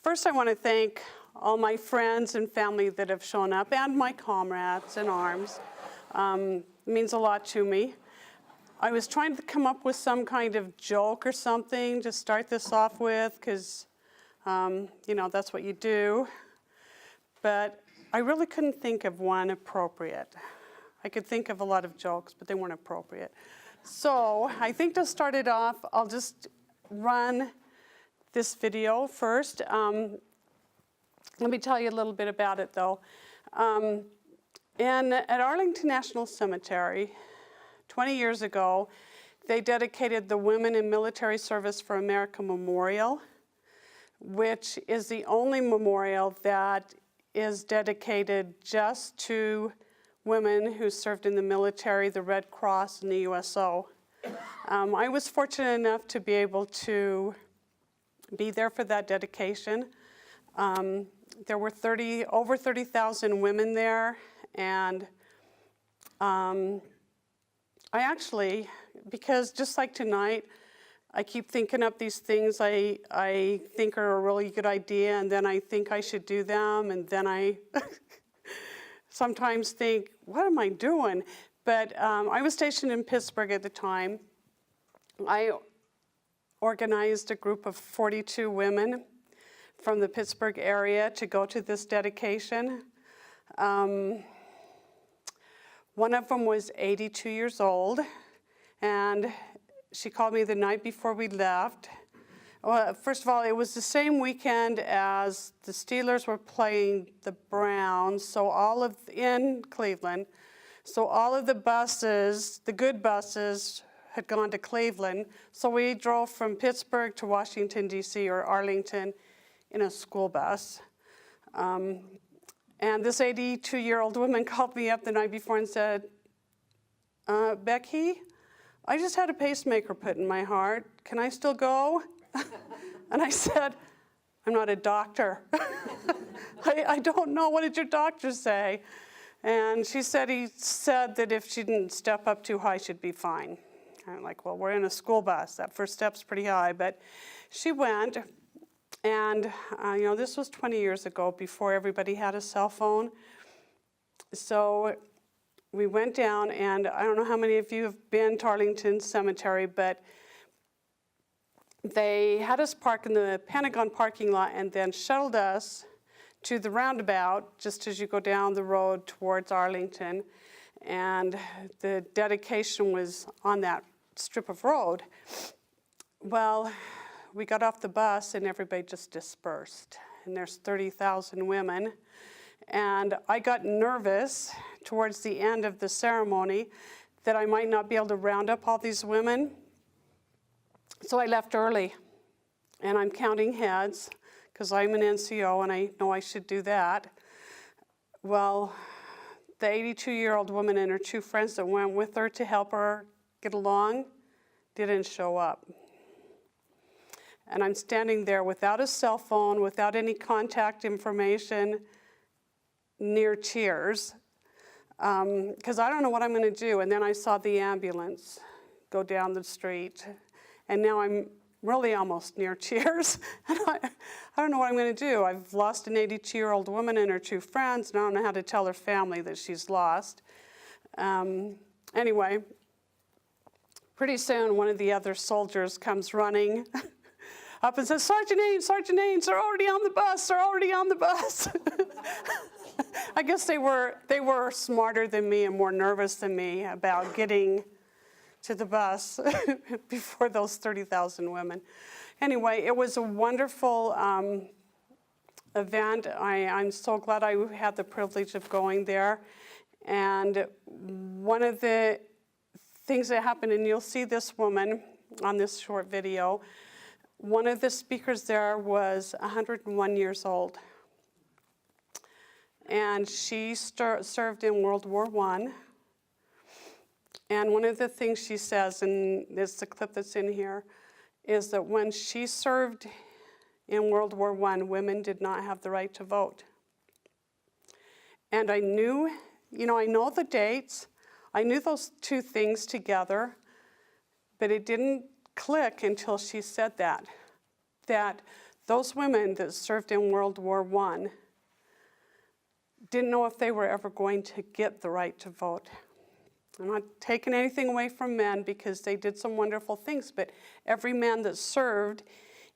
First, I want to thank all my friends and family that have shown up, and my comrades in arms. It means a lot to me. I was trying to come up with some kind of joke or something to start this off with, because, you know, that's what you do. But I really couldn't think of one appropriate. I could think of a lot of jokes, but they weren't appropriate. So I think to start it off, I'll just run this video first. Let me tell you a little bit about it, though. At Arlington National Cemetery, 20 years ago, they dedicated the Women in Military Service for America Memorial, which is the only memorial that is dedicated just to women who served in the military, the Red Cross, and the USO. I was fortunate enough to be able to be there for that dedication. There were over 30,000 women there, and I actually, because just like tonight, I keep thinking up these things I think are a really good idea, and then I think I should do them, and then I sometimes think, what am I doing? But I was stationed in Pittsburgh at the time. I organized a group of 42 women from the Pittsburgh area to go to this dedication. One of them was 82 years old, and she called me the night before we left. Well, first of all, it was the same weekend as the Steelers were playing the Browns, in Cleveland. So all of the buses, the good buses, had gone to Cleveland. So we drove from Pittsburgh to Washington, D.C., or Arlington, in a school bus. And this 82-year-old woman called me up the night before and said, Becky, I just had a pacemaker put in my heart. Can I still go? And I said, I'm not a doctor. I don't know. What did your doctor say? And he said that if she didn't step up too high, she'd be fine. I'm like, well, we're in a school bus. That first step's pretty high. But she went. And, you know, this was 20 years ago, before everybody had a cell phone. So we went down, and I don't know how many of you have been to Arlington Cemetery, but they had us park in the Pentagon parking lot and then shuttled us to the roundabout just as you go down the road towards Arlington. And the dedication was on that strip of road. Well, we got off the bus and everybody just dispersed. And there's 30,000 women. And I got nervous towards the end of the ceremony that I might not be able to round up all these women. So I left early. And I'm counting heads, because I'm an NCO and I know I should do that. Well, the 82-year-old woman and her two friends that went with her to help her get along didn't show up. And I'm standing there without a cell phone, without any contact information, near tears, because I don't know what I'm going to do. And then I saw the ambulance go down the street, and now I'm really almost near tears. And I don't know what I'm going to do. I've lost an 82-year-old woman and her two friends, and I don't know how to tell her family that she's lost. Anyway, pretty soon one of the other soldiers comes running up and says, Sergeant Ames, they're already on the bus, they're already on the bus. I guess they were smarter than me and more nervous than me about getting to the bus before those 30,000 women. Anyway, it was a wonderful event. I'm so glad I had the privilege of going there. And one of the things that happened, and you'll see this woman on this short video, one of the speakers there was 101 years old. And she served in World War I. And one of the things she says, and it's the clip that's in here, is that when she served in World War I, women did not have the right to vote. And I knew, I know the dates. I knew those two things together, but it didn't click until she said that those women that served in World War I didn't know if they were ever going to get the right to vote. I'm not taking anything away from men because they did some wonderful things, but every man that served,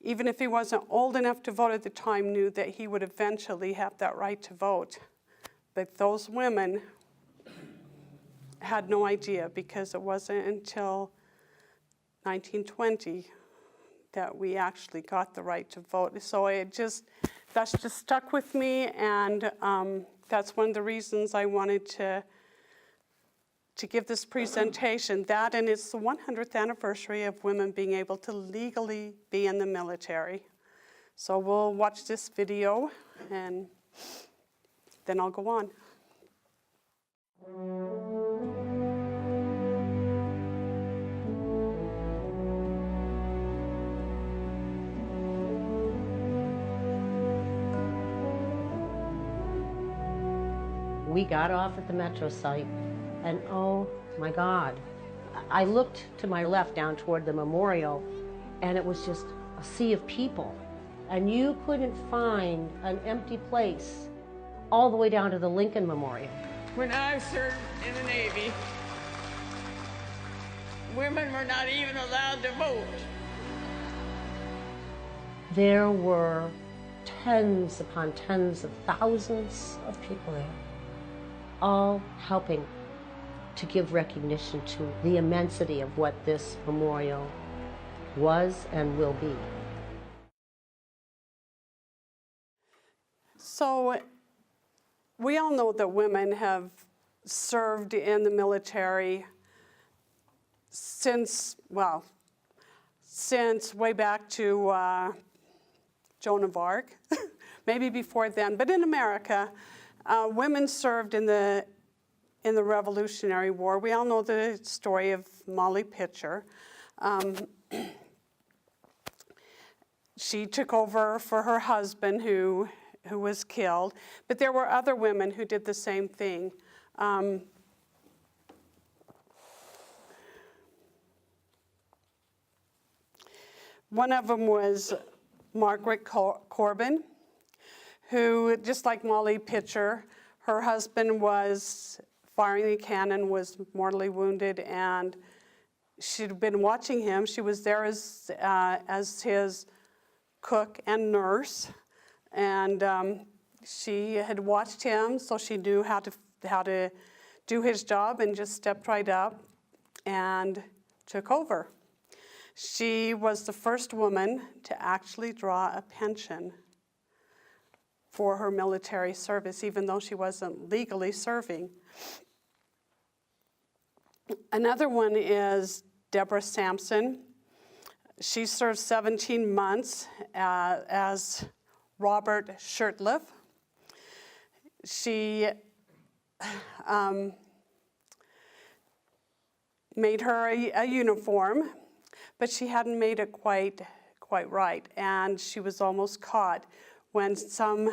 even if he wasn't old enough to vote at the time, knew that he would eventually have that right to vote. But those women had no idea, because it wasn't until 1920 that we actually got the right to vote. So that's just stuck with me, and that's one of the reasons I wanted to give this presentation. That, and it's the 100th anniversary of women being able to legally be in the military. So we'll watch this video, and then I'll go on. We got off at the metro site, and oh my God, I looked to my left down toward the memorial, and it was just a sea of people. And you couldn't find an empty place all the way down to the Lincoln Memorial. When I served in the Navy, women were not even allowed to vote. There were tens upon tens of thousands of people there, all helping to give recognition to the immensity of what this memorial was and will be. So we all know that women have served in the military since way back to Joan of Arc, maybe before then. But in America, women served in the Revolutionary War. We all know the story of Molly Pitcher. She took over for her husband, who was killed. But there were other women who did the same thing. One of them was Margaret Corbin, who, just like Molly Pitcher, her husband was firing a cannon, was mortally wounded, and she'd been watching him. She was there as his cook and nurse, and she had watched him, so she knew how to do his job, and just stepped right up and took over. She was the first woman to actually draw a pension for her military service, even though she wasn't legally serving. Another one is Deborah Sampson. She served 17 months as Robert Shurtleff. She made her a uniform, but she hadn't made it quite right, and she was almost caught when some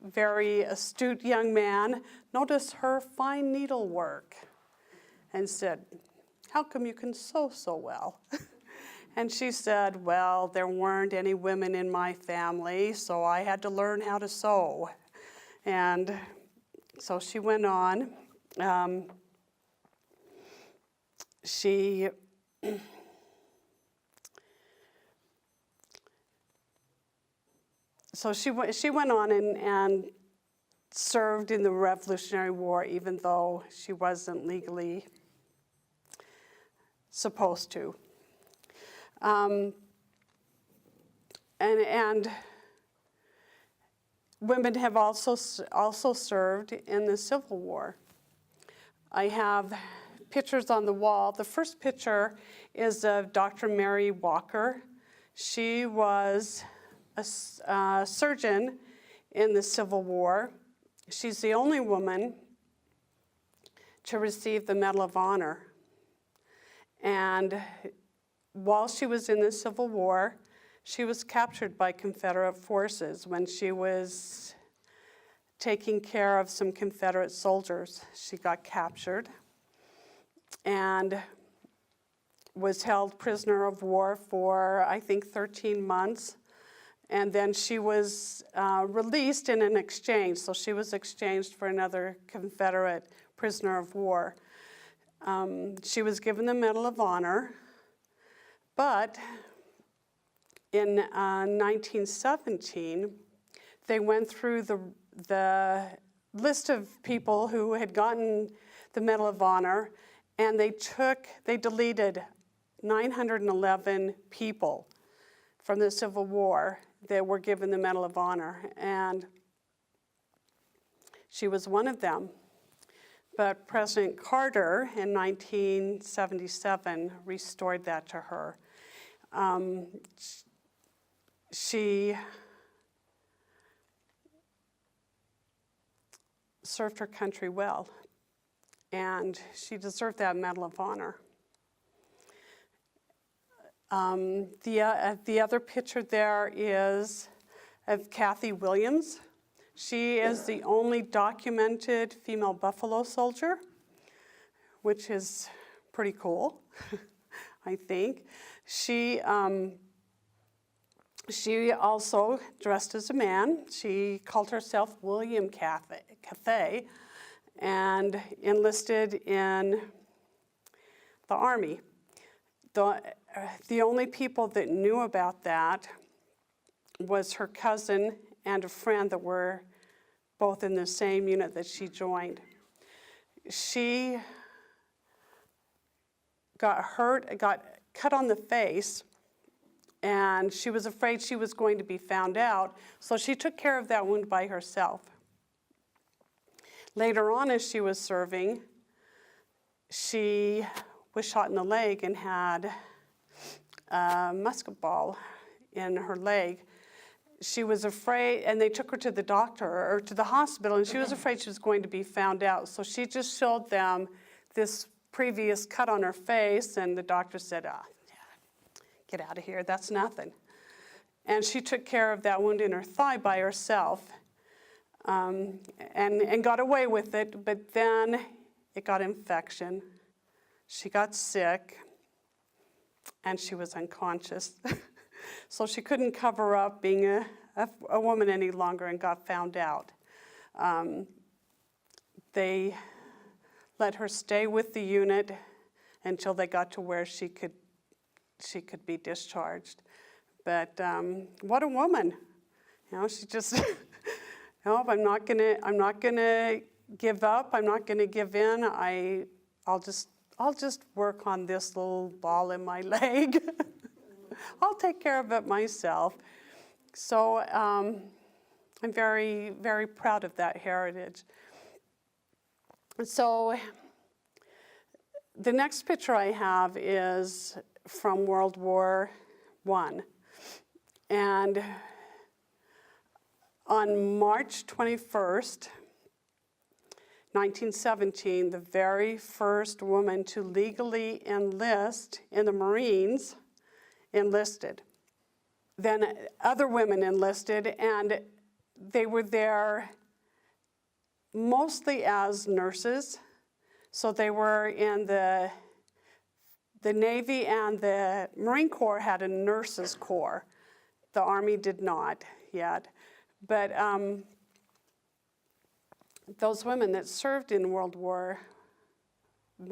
very astute young man noticed her fine needlework and said, "How come you can sew so well?" And she said, "Well, there weren't any women in my family, so I had to learn how to sew." And so she went on. So she went on and served in the Revolutionary War, even though she wasn't legally supposed to. And women have also served in the Civil War. I have pictures on the wall. The first picture is of Dr. Mary Walker. She was a surgeon in the Civil War. She's the only woman to receive the Medal of Honor. And while she was in the Civil War, she was captured by Confederate forces when she was taking care of some Confederate soldiers. She got captured and was held prisoner of war for, I think, 13 months. And then she was released in an exchange. So she was exchanged for another Confederate prisoner of war. She was given the Medal of Honor, but in 1917, they went through the list of people who had gotten the Medal of Honor, and they deleted 911 people from the Civil War that were given the Medal of Honor, and she was one of them. But President Carter in 1977 restored that to her. She served her country well, and she deserved that Medal of Honor. The other picture there is of Kathy Williams. She is the only documented female Buffalo soldier, which is pretty cool, I think. She also dressed as a man. She called herself William Cathay and enlisted in the Army. The only people that knew about that was her cousin and a friend that were both in the same unit that she joined. She got cut on the face, and she was afraid she was going to be found out, so she took care of that wound by herself. Later on, as she was serving, she was shot in the leg and had a musket ball in her leg. She was afraid, and they took her to the doctor or to the hospital, and she was afraid she was going to be found out. So she just showed them this previous cut on her face, and the doctor said, get out of here, that's nothing. And she took care of that wound in her thigh by herself, and got away with it, but then it got infection. She got sick, and she was unconscious. So she couldn't cover up being a woman any longer and got found out. They let her stay with the unit until they got to where she could be discharged. But what a woman! You know, she just, no, I'm not gonna give up. I'm not gonna give in. I'll just work on this little ball in my leg. I'll take care of it myself. So I'm very, very proud of that heritage. So the next picture I have is from World War I. And on March 21st, 1917, the very first woman to legally enlist in the Marines enlisted. Then other women enlisted, and they were there mostly as nurses. So they were in the Navy, and the Marine Corps had a nurses corps. The Army did not yet. But those women that served in World War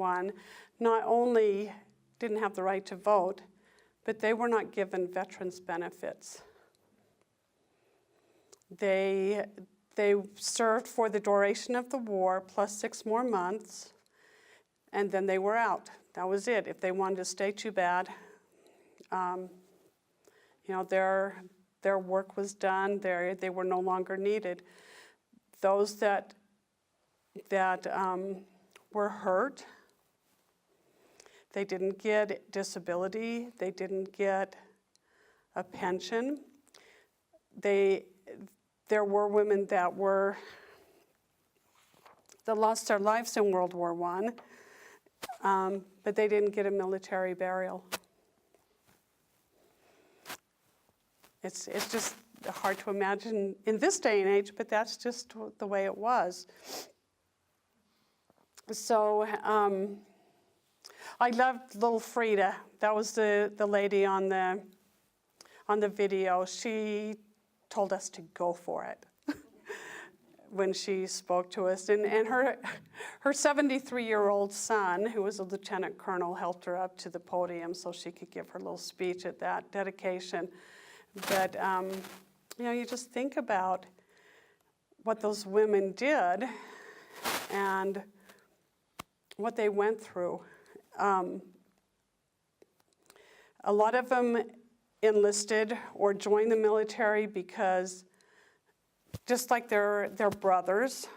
I not only didn't have the right to vote, but they were not given veterans benefits. They served for the duration of the war plus 6 more months, and then they were out. That was it. If they wanted to stay, too bad. You know, their work was done. They were no longer needed. Those that were hurt, they didn't get disability. They didn't get a pension. There were women that lost their lives in World War I, but they didn't get a military burial. It's just hard to imagine in this day and age, but that's just the way it was. So I loved little Frida. That was the lady on the video. She told us to go for it when she spoke to us. And her 73-year-old son, who was a lieutenant colonel, helped her up to the podium so she could give her little speech at that dedication. But, you just think about what those women did and what they went through. A lot of them enlisted or joined the military because, just like their brothers,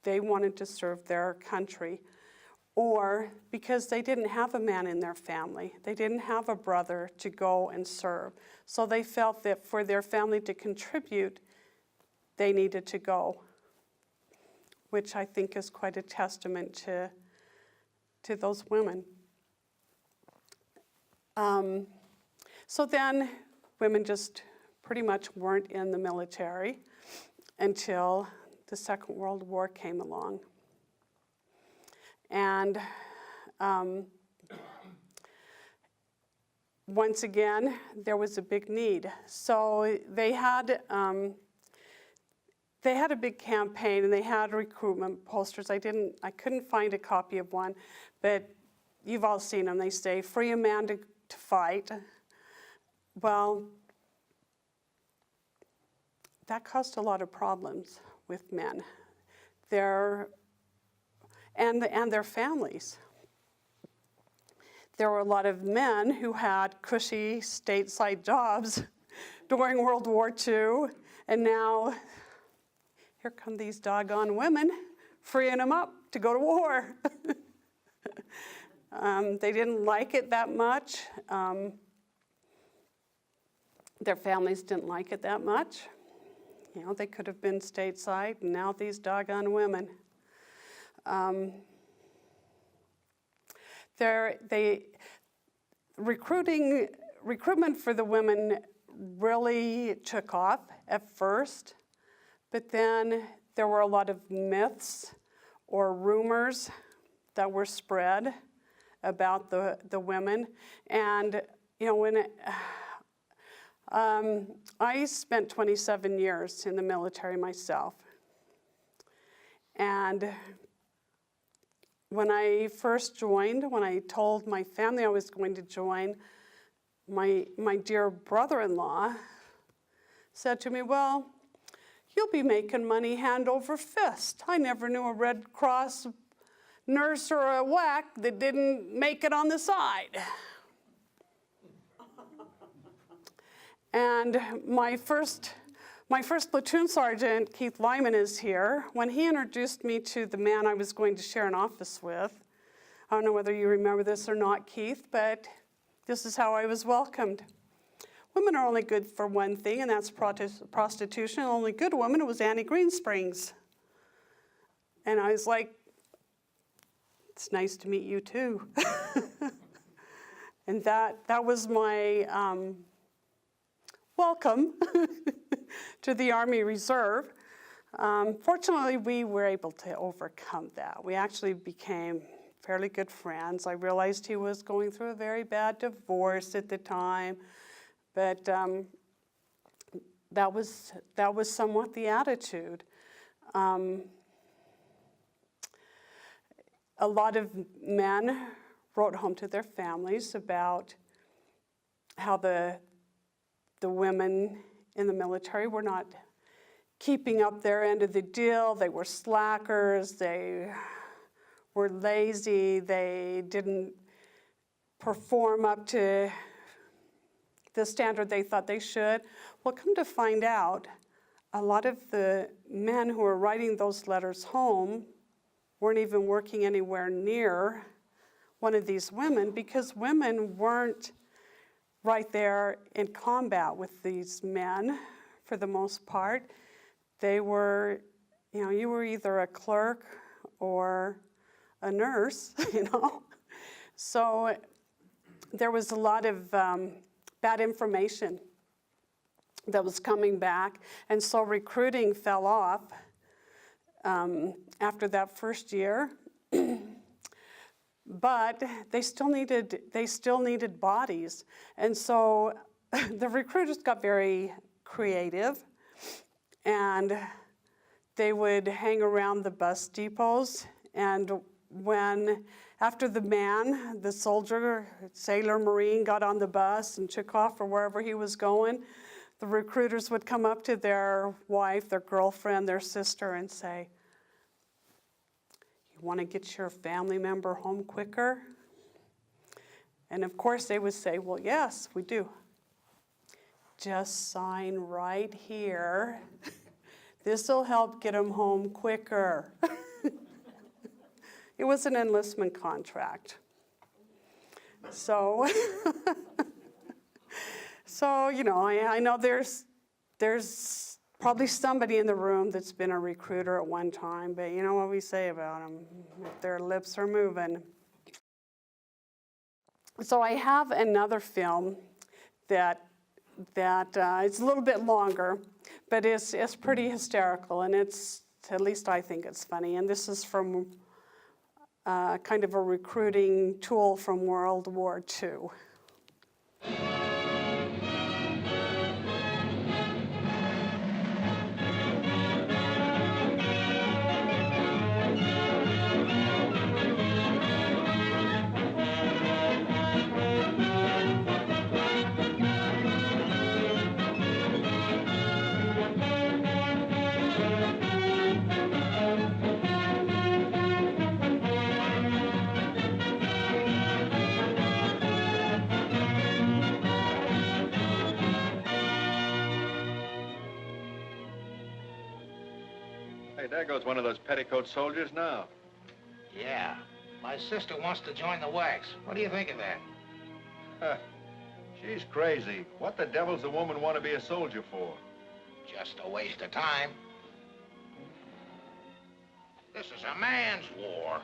they wanted to serve their country, or because they didn't have a man in their family. They didn't have a brother to go and serve. So they felt that for their family to contribute, they needed to go, which I think is quite a testament to those women. So then women just pretty much weren't in the military until the Second World War came along. And once again, there was a big need. So they had a big campaign, and they had recruitment posters. I couldn't find a copy of one, but you've all seen them. They say, "Free a man to fight." Well, that caused a lot of problems with men, and their families. There were a lot of men who had cushy stateside jobs during World War II, and now here come these doggone women freeing them up to go to war. They didn't like it that much. Their families didn't like it that much. They could have been stateside, and now these doggone women. Recruitment for the women really took off at first, but then there were a lot of myths or rumors that were spread about the women. And I spent 27 years in the military myself. And when I first joined, when I told my family I was going to join, my dear brother-in-law said to me, "Well, you'll be making money hand over fist. I never knew a Red Cross nurse or a WAC that didn't make it on the side." And my first platoon sergeant, Keith Lyman, is here. When he introduced me to the man I was going to share an office with, I don't know whether you remember this or not, Keith, but this is how I was welcomed. "Women are only good for one thing, and that's prostitution. The only good woman was Annie Greensprings." And I was like, "It's nice to meet you too." And that was my welcome to the Army Reserve. Fortunately, we were able to overcome that. We actually became fairly good friends. I realized he was going through a very bad divorce at the time, but that was somewhat the attitude. A lot of men wrote home to their families about how the women in the military were not keeping up their end of the deal. They were slackers, they were lazy, they didn't perform up to the standard they thought they should. Well, come to find out, a lot of the men who were writing those letters home weren't even working anywhere near one of these women, because women weren't right there in combat with these men for the most part. They were, you were either a clerk or a nurse, So there was a lot of bad information that was coming back, and so recruiting fell off after that first year. But they still needed bodies, and so the recruiters got very creative, and they would hang around the bus depots, and after the soldier, sailor, Marine, got on the bus and took off for wherever he was going, the recruiters would come up to their wife, their girlfriend, their sister, and say, "You want to get your family member home quicker?" And of course they would say, "Well, yes, we do. Just sign right here. This will help get them home quicker." It was an enlistment contract. So, I know there's probably somebody in the room that's been a recruiter at one time, but you know what we say about them, if their lips are moving. So I have another film that it's a little bit longer, but it's pretty hysterical, and at least I think it's funny. And this is from kind of a recruiting tool from World War II. Hey, there goes one of those petticoat soldiers now. Yeah. My sister wants to join the WACs. What do you think of that? Huh. She's crazy. What the devil's a woman want to be a soldier for? Just a waste of time. This is a man's war.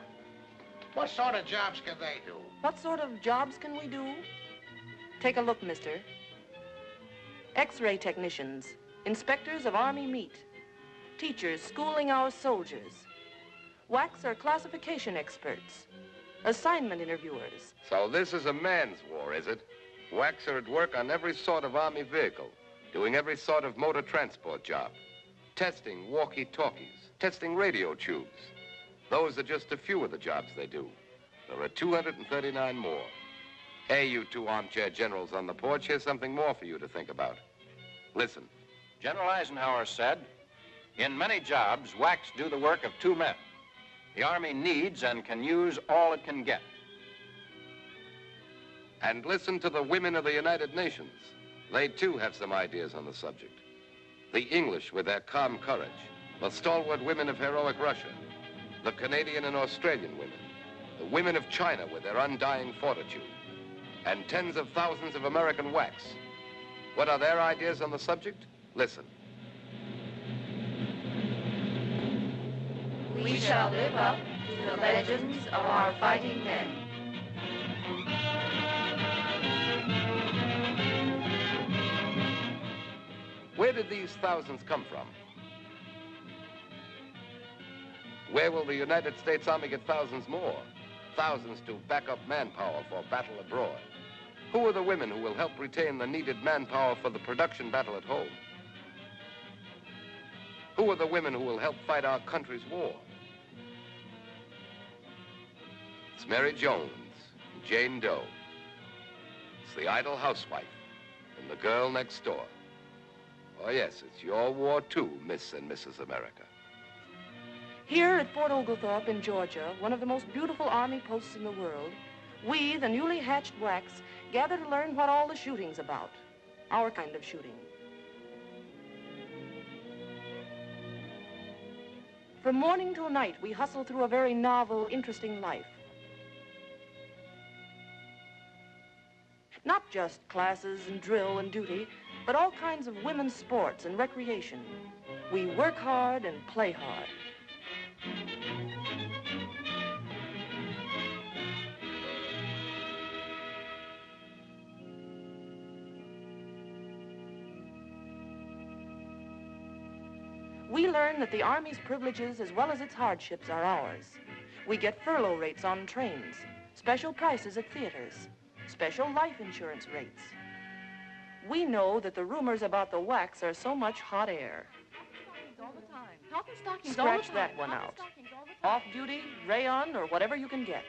What sort of jobs can they do? What sort of jobs can we do? Take a look, mister. X-ray technicians, inspectors of Army meat, teachers schooling our soldiers. WACs are classification experts, assignment interviewers. So this is a man's war, is it? WACs are at work on every sort of Army vehicle, doing every sort of motor transport job. Testing walkie-talkies, testing radio tubes. Those are just a few of the jobs they do. There are 239 more. Hey, you two armchair generals on the porch, here's something more for you to think about. Listen. General Eisenhower said, "In many jobs, WACs do the work of two men. The Army needs and can use all it can get." And listen to the women of the United Nations. They, too, have some ideas on the subject. The English with their calm courage, the stalwart women of heroic Russia, the Canadian and Australian women, the women of China with their undying fortitude, and tens of thousands of American WACs. What are their ideas on the subject? Listen. We shall live up to the legends of our fighting men. Where did these thousands come from? Where will the United States Army get thousands more? Thousands to back up manpower for battle abroad. Who are the women who will help retain the needed manpower for the production battle at home? Who are the women who will help fight our country's war? It's Mary Jones, Jane Doe. It's the idle housewife and the girl next door. Oh, yes, it's your war, too, Miss and Mrs. America. Here at Fort Oglethorpe in Georgia, one of the most beautiful Army posts in the world, we, the newly hatched WACs, gather to learn what all the shooting's about. Our kind of shooting. From morning till night, we hustle through a very novel, interesting life. Not just classes and drill and duty, but all kinds of women's sports and recreation. We work hard and play hard. We learn that the Army's privileges as well as its hardships are ours. We get furlough rates on trains, special prices at theaters, special life insurance rates. We know that the rumors about the wax are so much hot air. All the time. Cotton stockings all the Scratch time. that one Cotton out. stockings all the time. Off-duty, rayon, or whatever you can get.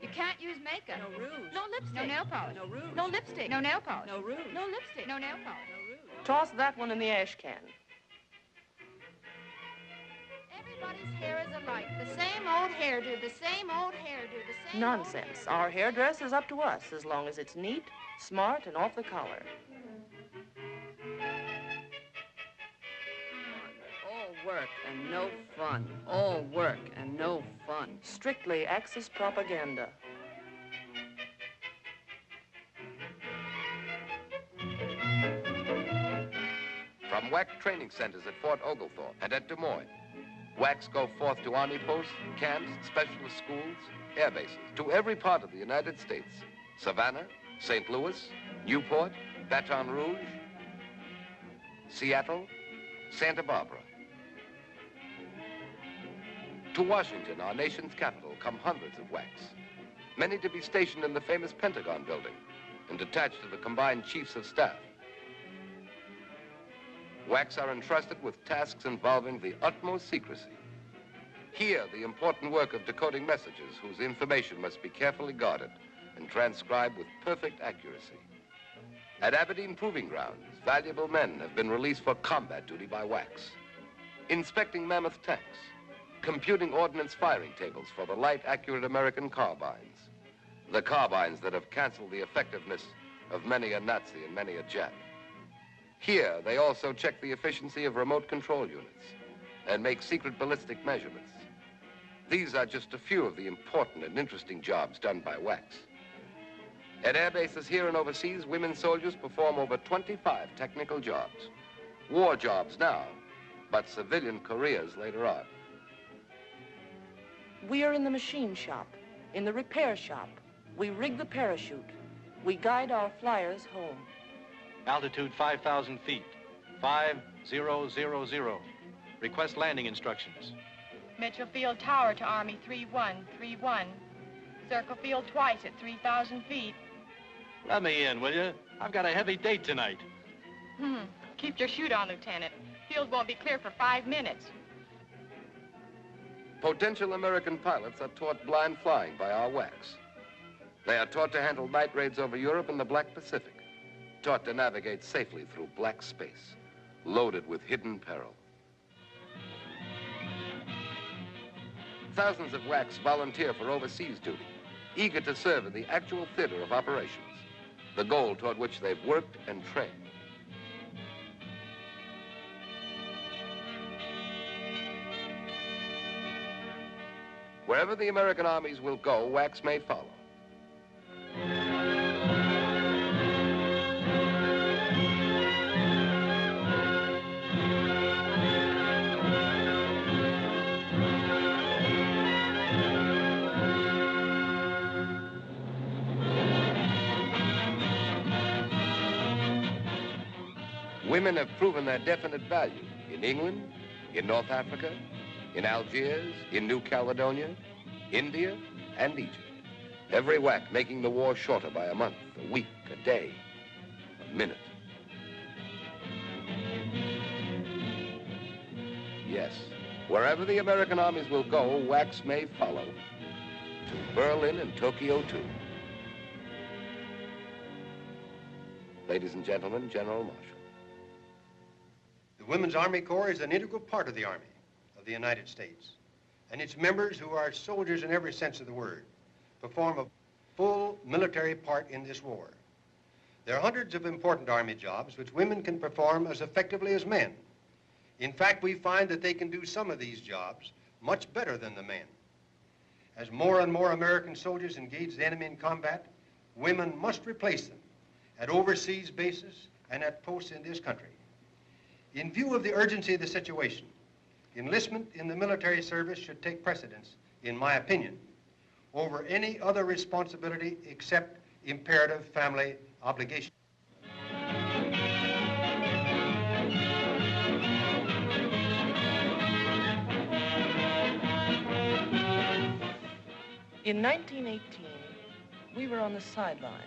You can't use makeup. No rouge. No lipstick. No nail polish. No rouge. No lipstick. No nail polish. No rouge. No lipstick. No nail polish. No rouge. Toss that one in the ash can. Everybody's hair is alike. The same old hairdo. The same old hairdo. The same. Nonsense. Our hairdress is up to us as long as it's neat, smart, and off the collar. All work and no fun. All work and no fun. Strictly Axis propaganda. From wax training centers at Fort Oglethorpe and at Des Moines, wax go forth to army posts, camps, specialist schools, air bases, to every part of the United States. Savannah, St. Louis, Newport, Baton Rouge, Seattle, Santa Barbara. To Washington, our nation's capital, come hundreds of wax, many to be stationed in the famous Pentagon building and attached to the combined chiefs of staff. Wax are entrusted with tasks involving the utmost secrecy. Here, the important work of decoding messages whose information must be carefully guarded and transcribed with perfect accuracy. At Aberdeen Proving Grounds, valuable men have been released for combat duty by wax, inspecting mammoth tanks, computing ordnance firing tables for the light, accurate American carbines, the carbines that have canceled the effectiveness of many a Nazi and many a Jap. Here, they also check the efficiency of remote control units and make secret ballistic measurements. These are just a few of the important and interesting jobs done by wax. At air bases here and overseas, women soldiers perform over 25 technical jobs. War jobs now, but civilian careers later on. We are in the machine shop, in the repair shop. We rig the parachute. We guide our flyers home. Altitude 5,000 feet. 5000. Request landing instructions. Mitchell Field Tower to Army 3131. Circle field twice at 3,000 feet. Let me in, will you? I've got a heavy date tonight. Keep your chute on, Lieutenant. Field won't be clear for 5 minutes. Potential American pilots are taught blind flying by our wax. They are taught to handle night raids over Europe and the Black Pacific, taught to navigate safely through black space, loaded with hidden peril. Thousands of wax volunteer for overseas duty, eager to serve in the actual theater of operations, the goal toward which they've worked and trained. Wherever the American armies will go, wax may follow. Women have proven their definite value in England, in North Africa, in Algiers, in New Caledonia, India, and Egypt. Every whack making the war shorter by a month, a week, a day, a minute. Yes, wherever the American armies will go, wax may follow. To Berlin and Tokyo, too. Ladies and gentlemen, General Marshall. The Women's Army Corps is an integral part of the Army of the United States, and its members, who are soldiers in every sense of the word, perform a full military part in this war. There are hundreds of important Army jobs which women can perform as effectively as men. In fact, we find that they can do some of these jobs much better than the men. As more and more American soldiers engage the enemy in combat, women must replace them at overseas bases and at posts in this country. In view of the urgency of the situation, enlistment in the military service should take precedence, in my opinion, over any other responsibility except imperative family obligation. In 1918, we were on the sidelines.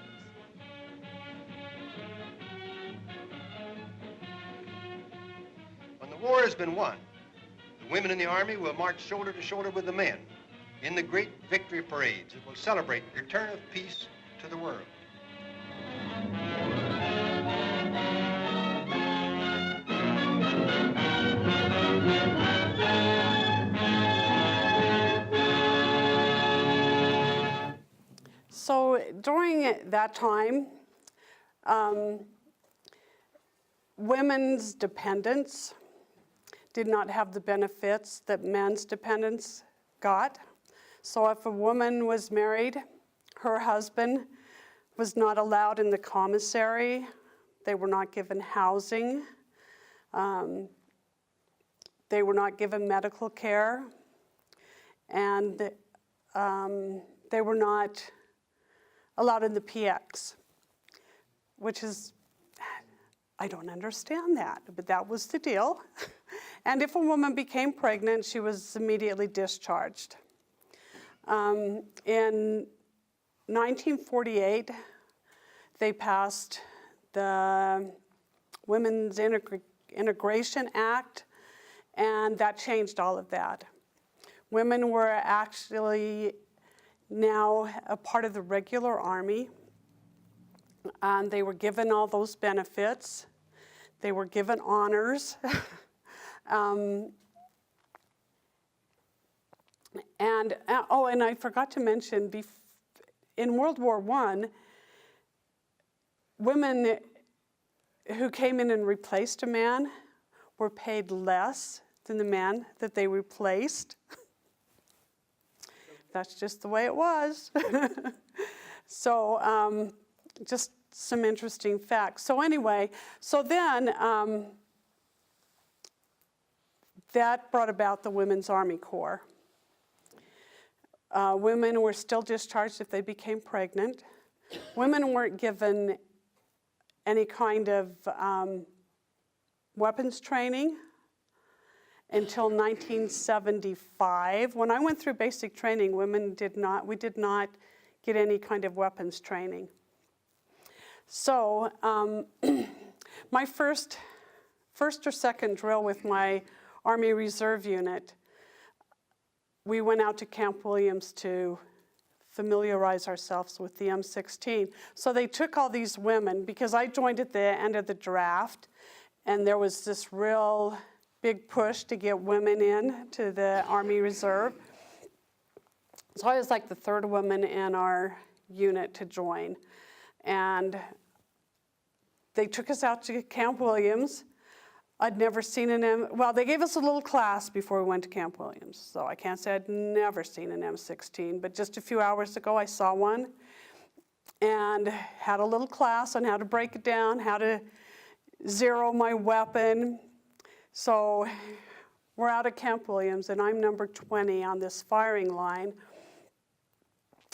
war has been won, the women in the Army will march shoulder to shoulder with the men in the great victory parades that will celebrate the return of peace to the world. So during that time, women's dependents did not have the benefits that men's dependents got. So if a woman was married, her husband was not allowed in the commissary. They were not given housing. They were not given medical care. And they were not allowed in the PX, which is, I don't understand that, but that was the deal. And if a woman became pregnant, she was immediately discharged. In 1948, they passed the Women's Integration Act, and that changed all of that. Women were actually now a part of the regular Army, and they were given all those benefits. They were given honors. And I forgot to mention, in World War I, women who came in and replaced a man were paid less than the man that they replaced. That's just the way it was. So just some interesting facts. So anyway, so then that brought about the Women's Army Corps. Women were still discharged if they became pregnant. Women weren't given any kind of weapons training until 1975. When I went through basic training, we did not get any kind of weapons training. So my first or second drill with my Army Reserve unit, we went out to Camp Williams to familiarize ourselves with the M16. So they took all these women, because I joined at the end of the draft, and there was this real big push to get women in to the Army Reserve. So I was like the third woman in our unit to join. And they took us out to Camp Williams. I'd never seen well, they gave us a little class before we went to Camp Williams. So I can't say I'd never seen an M16, but just a few hours ago I saw one and had a little class on how to break it down, how to zero my weapon. So we're out at Camp Williams, and I'm number 20 on this firing line.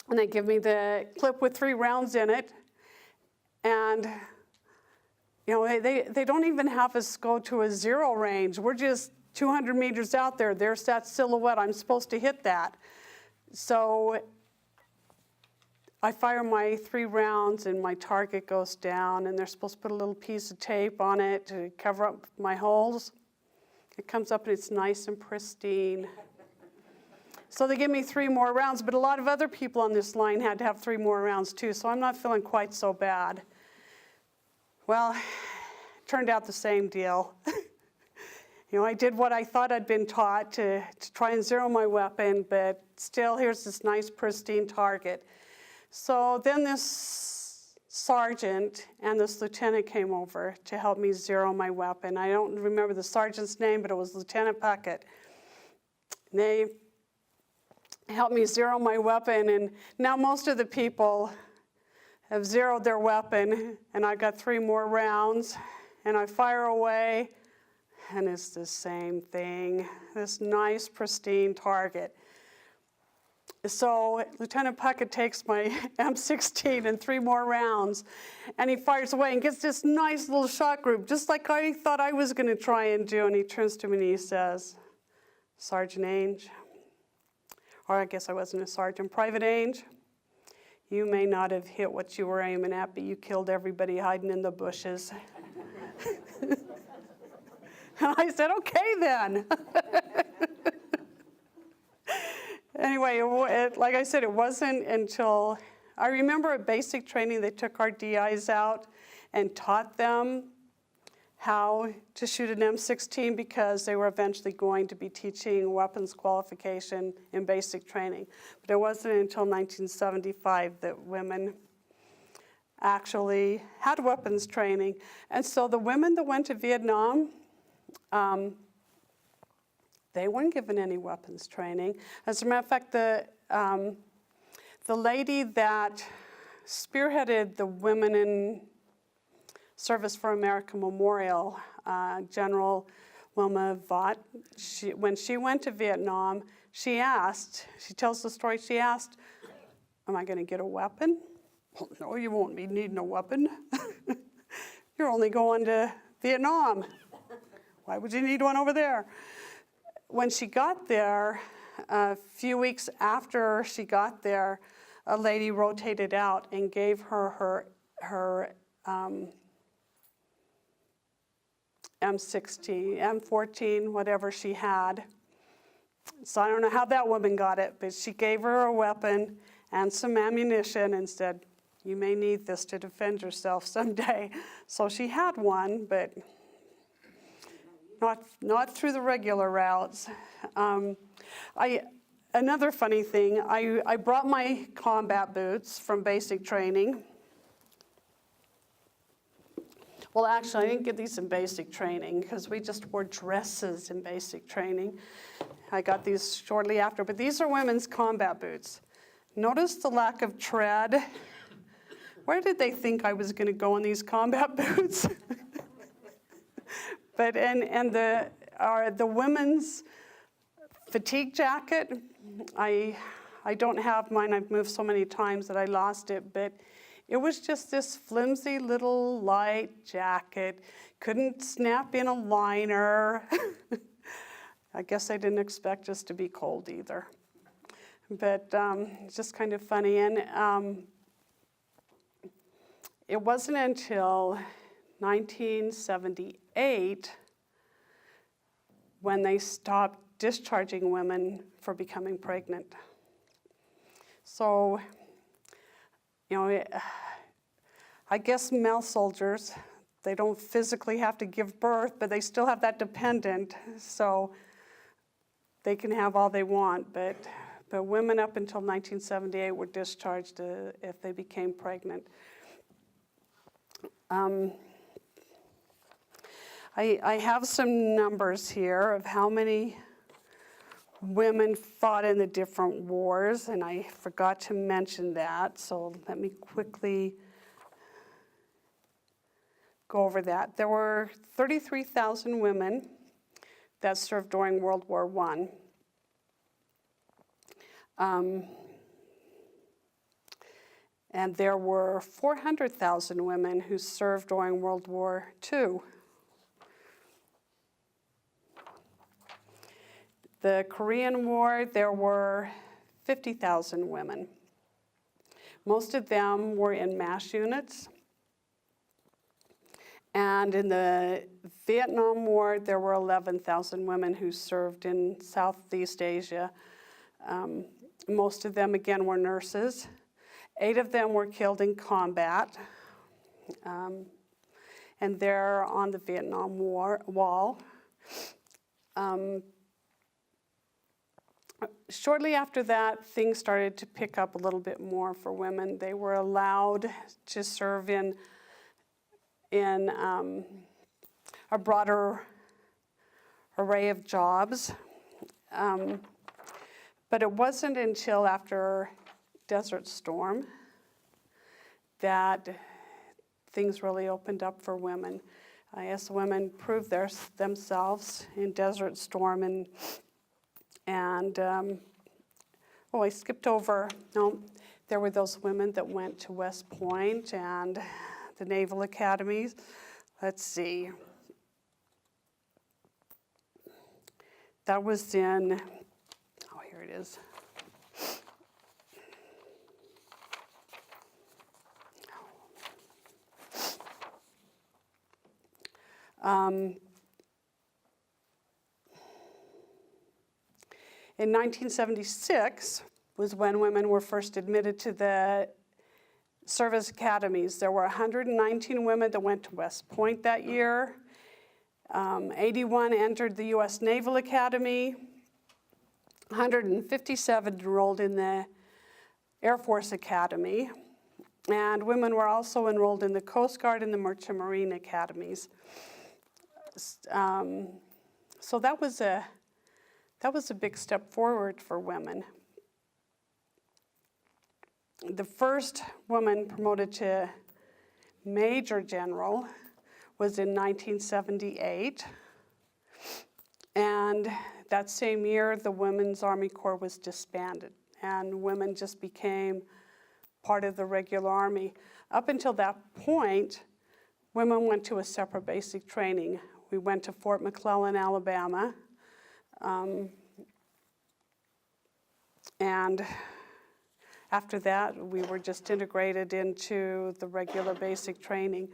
And they give me the clip with 3 rounds in it. And, you know, they don't even have us go to a zero range. We're just 200 meters out there. There's that silhouette. I'm supposed to hit that. So I fire my 3 rounds, and my target goes down, and they're supposed to put a little piece of tape on it to cover up my holes. It comes up, and it's nice and pristine. So they give me 3 more rounds, but a lot of other people on this line had to have 3 more rounds too, so I'm not feeling quite so bad. Well, it turned out the same deal. You know, I did what I thought I'd been taught to try and zero my weapon, but still, here's this nice pristine target. So then this sergeant and this lieutenant came over to help me zero my weapon. I don't remember the sergeant's name, but it was Lieutenant Puckett. They helped me zero my weapon, and now most of the people have zeroed their weapon, and I got 3 more rounds, and I fire away, and it's the same thing, this nice, pristine target. So Lieutenant Puckett takes my M16 and 3 more rounds, and he fires away and gets this nice little shot group, just like I thought I was going to try and do, and he turns to me and he says, "Sergeant Ainge," or I guess I wasn't a sergeant, "Private Ainge, you may not have hit what you were aiming at, but you killed everybody hiding in the bushes." And I said, okay then. Anyway, like I said, it wasn't until, I remember at basic training, they took our DIs out and taught them how to shoot an M16 because they were eventually going to be teaching weapons qualification in basic training. But it wasn't until 1975 that women actually had weapons training. And so the women that went to Vietnam, they weren't given any weapons training. As a matter of fact, the lady that spearheaded the Women in Service for America Memorial, General Wilma Vaught, when she went to Vietnam, she tells the story, she asked, am I going to get a weapon? Well, no, you won't be needing a weapon. You're only going to Vietnam. Why would you need one over there? When she got there, a few weeks after she got there, a lady rotated out and gave her M16, M14, whatever she had. So I don't know how that woman got it, but she gave her a weapon and some ammunition and said, you may need this to defend yourself someday. So she had one, but not through the regular routes. Another funny thing, I brought my combat boots from basic training. Well, actually, I didn't get these in basic training because we just wore dresses in basic training. I got these shortly after, but these are women's combat boots. Notice the lack of tread. Where did they think I was going to go in these combat boots? But and the women's fatigue jacket, I don't have mine. I've moved so many times that I lost it, but it was just this flimsy little light jacket. Couldn't snap in a liner. I guess they didn't expect us to be cold either. But it's just kind of funny. And it wasn't until 1978 when they stopped discharging women for becoming pregnant. So, you know, I guess male soldiers, they don't physically have to give birth, but they still have that dependent, so they can have all they want. But women up until 1978 were discharged if they became pregnant. I have some numbers here of how many women fought in the different wars, and I forgot to mention that, so let me quickly go over that. There were 33,000 women that served during World War I. And there were 400,000 women who served during World War II. The Korean War, there were 50,000 women. Most of them were in MASH units. And in the Vietnam War, there were 11,000 women who served in Southeast Asia. Most of them, again, were nurses. 8 of them were killed in combat. And they're on the Vietnam Wall. Shortly after that, things started to pick up a little bit more for women. They were allowed to serve in a broader array of jobs. But it wasn't until after Desert Storm that things really opened up for women. As women proved themselves in Desert Storm, and I skipped over. No, there were those women that went to West Point and the Naval Academies. Let's see. That was in, here it is. In 1976 was when women were first admitted to the service academies. There were 119 women that went to West Point that year. 81 entered the U.S. Naval Academy. 157 enrolled in the Air Force Academy. And women were also enrolled in the Coast Guard and the Merchant Marine Academies. So that was a big step forward for women. The first woman promoted to Major General was in 1978. And that same year, the Women's Army Corps was disbanded, and women just became part of the regular Army. Up until that point, women went to a separate basic training. We went to Fort McClellan, Alabama, and after that, we were just integrated into the regular basic training.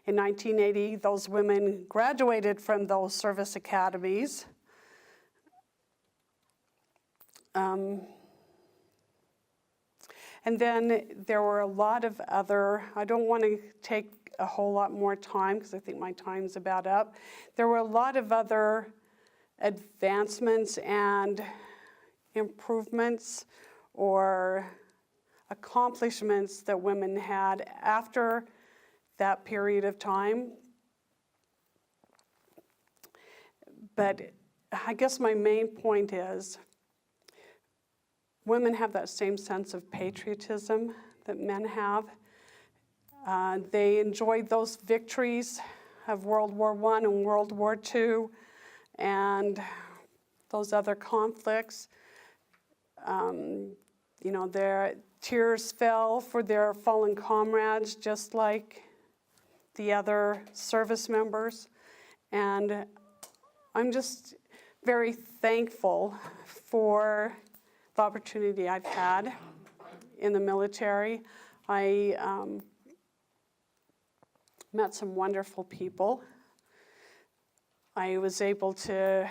In 1980, those women graduated from those service academies. And then there were a lot of other, I don't want to take a whole lot more time because I think my time's about up. There were a lot of other advancements and improvements or accomplishments that women had after that period of time. But I guess my main point is women have that same sense of patriotism that men have. They enjoyed those victories of World War I and World War II and those other conflicts. You know, their tears fell for their fallen comrades, just like the other service members. And I'm just very thankful for the opportunity I've had in the military. I met some wonderful people. I was able to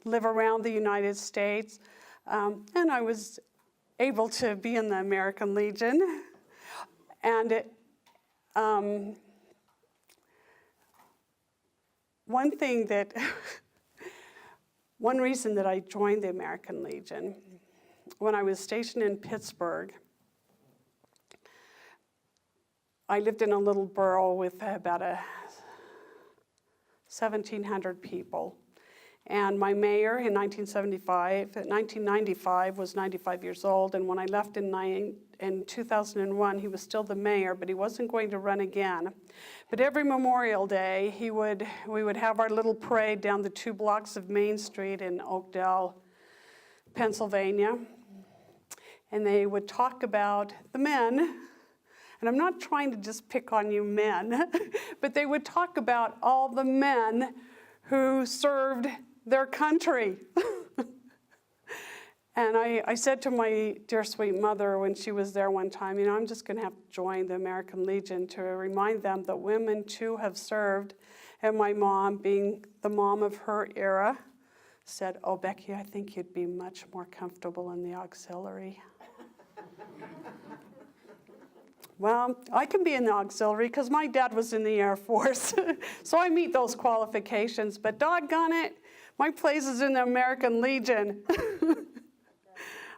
live around the United States, and I was able to be in the American Legion. And one reason that I joined the American Legion, when I was stationed in Pittsburgh, I lived in a little borough with about 1,700 people. And my mayor in 1995 was 95 years old, and when I left in 2001, he was still the mayor, but he wasn't going to run again. But every Memorial Day, we would have our little parade down the 2 blocks of Main Street in Oakdale, Pennsylvania, and they would talk about the men. And I'm not trying to just pick on you men, but they would talk about all the men who served their country. And I said to my dear sweet mother when she was there one time, you know, I'm just going to have to join the American Legion to remind them that women too have served. And my mom, being the mom of her era, said, oh, Becky, I think you'd be much more comfortable in the auxiliary. Well, I can be in the auxiliary because my dad was in the Air Force. So I meet those qualifications, but doggone it, my place is in the American Legion.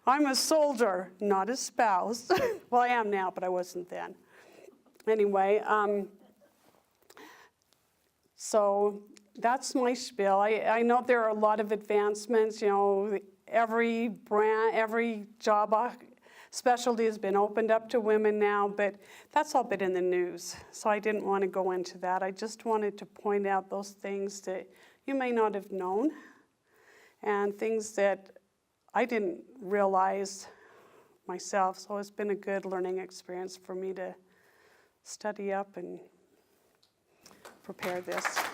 I'm a soldier, not a spouse. Well, I am now, but I wasn't then. Anyway, so that's my spiel. I know there are a lot of advancements. You know, every job specialty has been opened up to women now, but that's all been in the news. So I didn't want to go into that. I just wanted to point out those things that you may not have known and things that I didn't realize myself. So it's been a good learning experience for me to study up and prepare this.